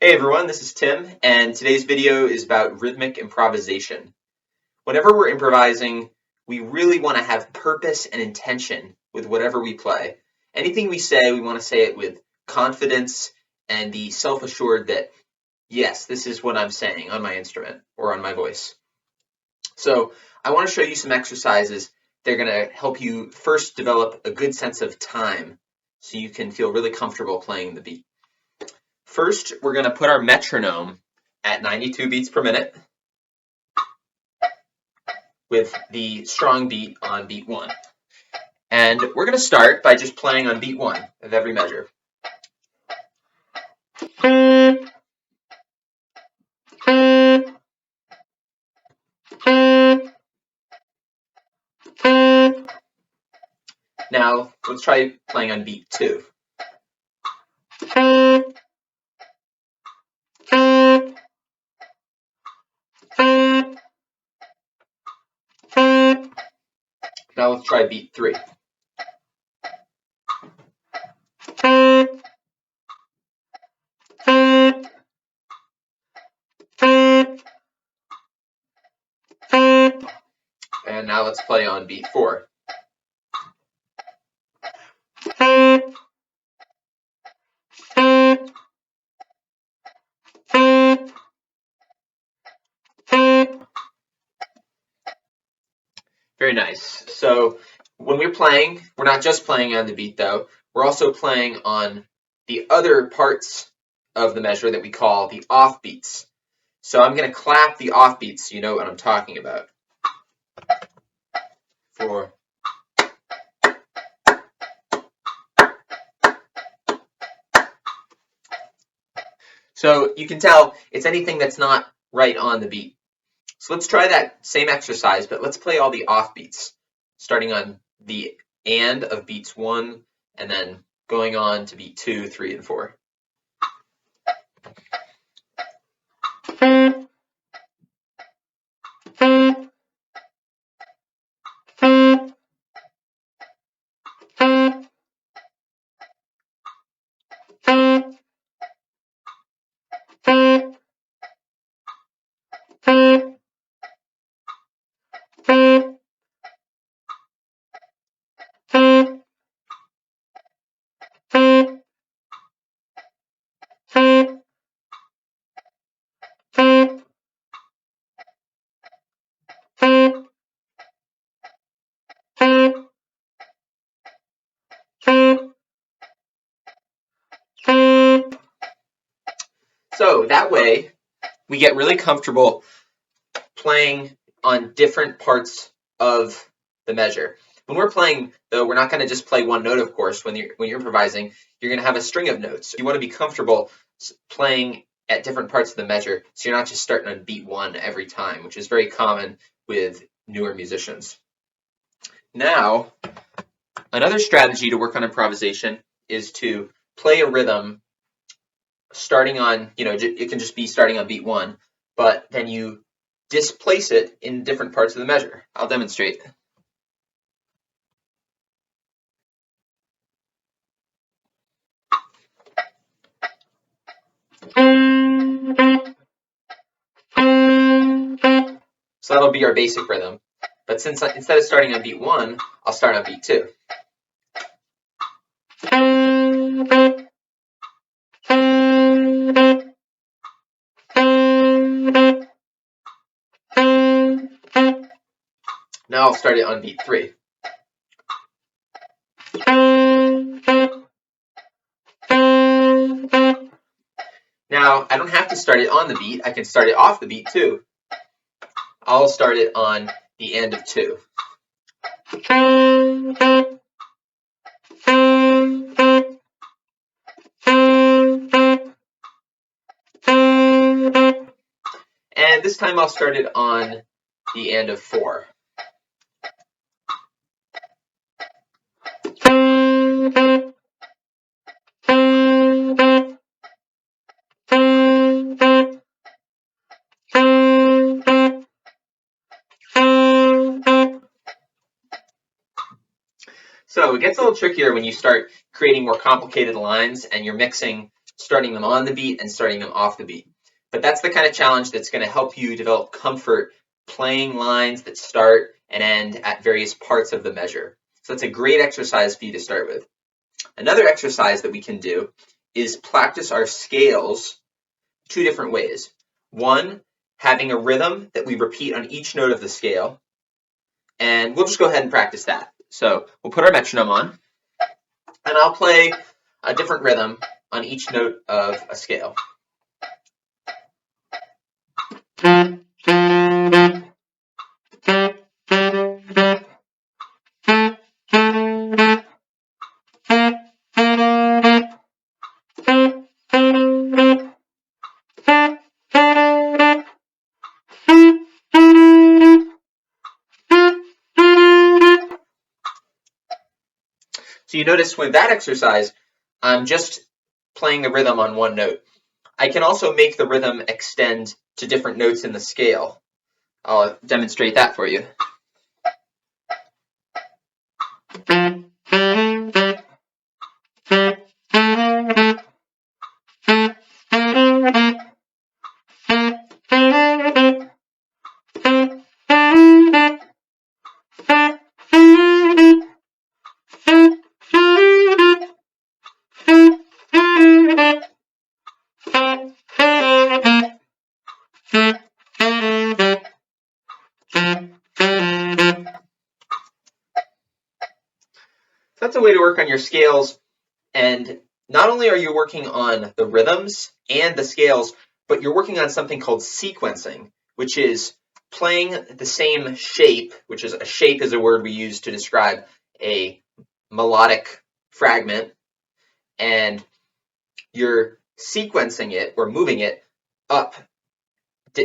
Hey everyone, this is Tim, and today's video is about rhythmic improvisation. Whenever we're improvising, we really want to have purpose and intention with whatever we play. Anything we say, we want to say it with confidence and be self-assured that, yes, this is what I'm saying on my instrument or on my voice. So I want to show you some exercises. They're going to help you first develop a good sense of time so you can feel really comfortable playing the beat. First, we're going to put our metronome at 92 beats per minute with the strong beat on beat 1. And we're going to start by just playing on beat 1 of every measure. Now, let's try playing on beat 2. Now let's try beat 3. And now let's play on beat 4. Very nice. So when we're playing, we're not just playing on the beat though, we're also playing on the other parts of the measure that we call the offbeats. So I'm going to clap the offbeats so you know what I'm talking about. 4. So you can tell it's anything that's not right on the beat. So let's try that same exercise, but let's play all the offbeats, starting on the and of beats 1, and then going on to beat 2, 3, and 4. So that way, we get really comfortable playing on different parts of the measure. When we're playing, though, we're not going to just play one note, of course. When you're improvising, you're going to have a string of notes. You want to be comfortable playing at different parts of the measure, so you're not just starting on beat 1 every time, which is very common with newer musicians. Now, another strategy to work on improvisation is to play a rhythm starting on, it can just be starting on beat 1, but then you displace it in different parts of the measure. I'll demonstrate. So that'll be our basic rhythm. But since instead of starting on beat 1, I'll start on beat 2. Now I'll start it on beat 3. Now, I don't have to start it on the beat. I can start it off the beat too. I'll start it on the end of 2. And this time I'll start it on the end of 4. So it gets a little trickier when you start creating more complicated lines and you're mixing starting them on the beat and starting them off the beat. But that's the kind of challenge that's going to help you develop comfort playing lines that start and end at various parts of the measure. So that's a great exercise for you to start with. Another exercise that we can do is practice our scales two different ways. One, having a rhythm that we repeat on each note of the scale. And we'll just go ahead and practice that. So we'll put our metronome on, and I'll play a different rhythm on each note of a scale. So you notice with that exercise, I'm just playing the rhythm on one note. I can also make the rhythm extend to different notes in the scale. I'll demonstrate that for you. So that's a way to work on your scales, and not only are you working on the rhythms and the scales, but you're working on something called sequencing, which is playing the same shape, which is a shape is a word we use to describe a melodic fragment, and you're sequencing it or moving it up,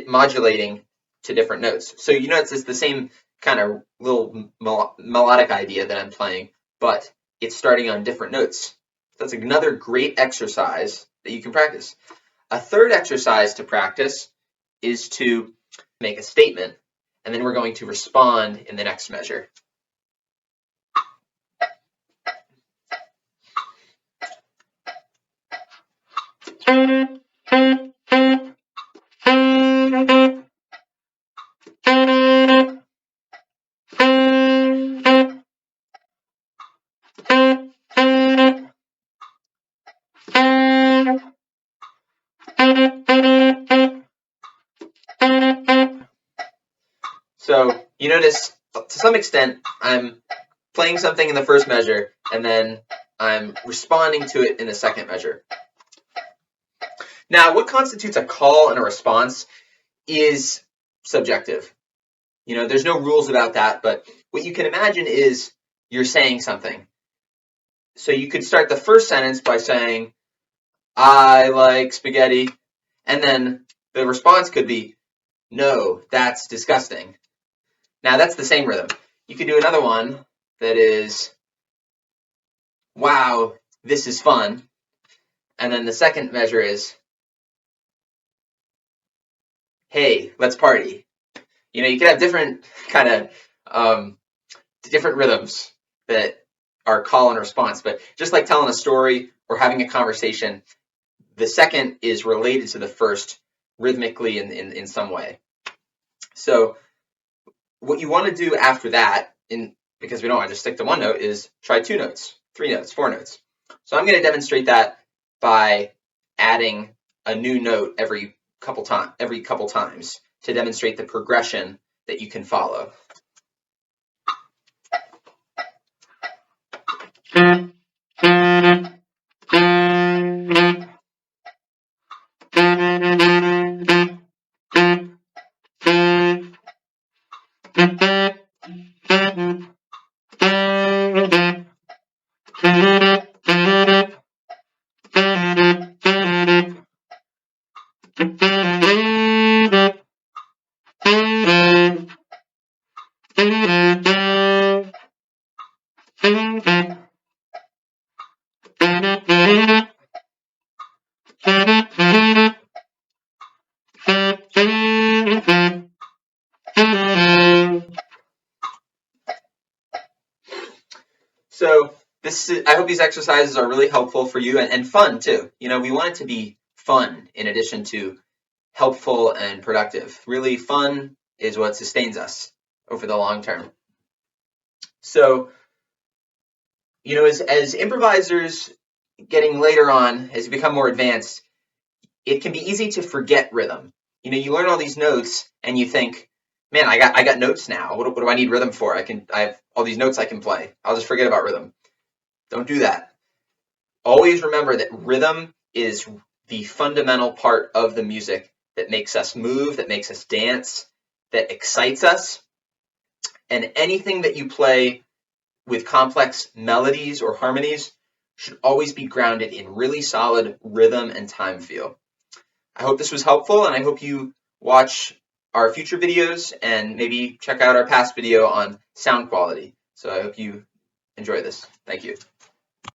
modulating to different notes. So you notice it's the same kind of little melodic idea that I'm playing, but it's starting on different notes. That's another great exercise that you can practice. A third exercise to practice is to make a statement, and then we're going to respond in the next measure. So you notice, to some extent, I'm playing something in the first measure, and then I'm responding to it in the second measure. Now, what constitutes a call and a response is subjective. You know, there's no rules about that, but what you can imagine is you're saying something. So you could start the first sentence by saying, I like spaghetti, and then the response could be, no, that's disgusting. Now, that's the same rhythm. You could do another one that is, wow, this is fun. And then the second measure is, hey, let's party. You know, you can have different kind of different rhythms that are call and response, but just like telling a story or having a conversation, the second is related to the first rhythmically in some way. So what you want to do after that, because we don't want to just stick to one note, is try 2 notes, 3 notes, 4 notes. So I'm going to demonstrate that by adding a new note every couple times to demonstrate the progression that you can follow. I hope these exercises are really helpful for you and fun too. You know, we want it to be fun in addition to helpful and productive. Really, fun is what sustains us over the long term. So, you know, as improvisers getting later on, as you become more advanced, it can be easy to forget rhythm. You know, you learn all these notes and you think, man, I got notes now. What do I need rhythm for? I have all these notes I can play. I'll just forget about rhythm. Don't do that. Always remember that rhythm is the fundamental part of the music that makes us move, that makes us dance, that excites us. And anything that you play with complex melodies or harmonies should always be grounded in really solid rhythm and time feel. I hope this was helpful, and I hope you watch our future videos and maybe check out our past video on sound quality. So I hope you enjoy this. Thank you.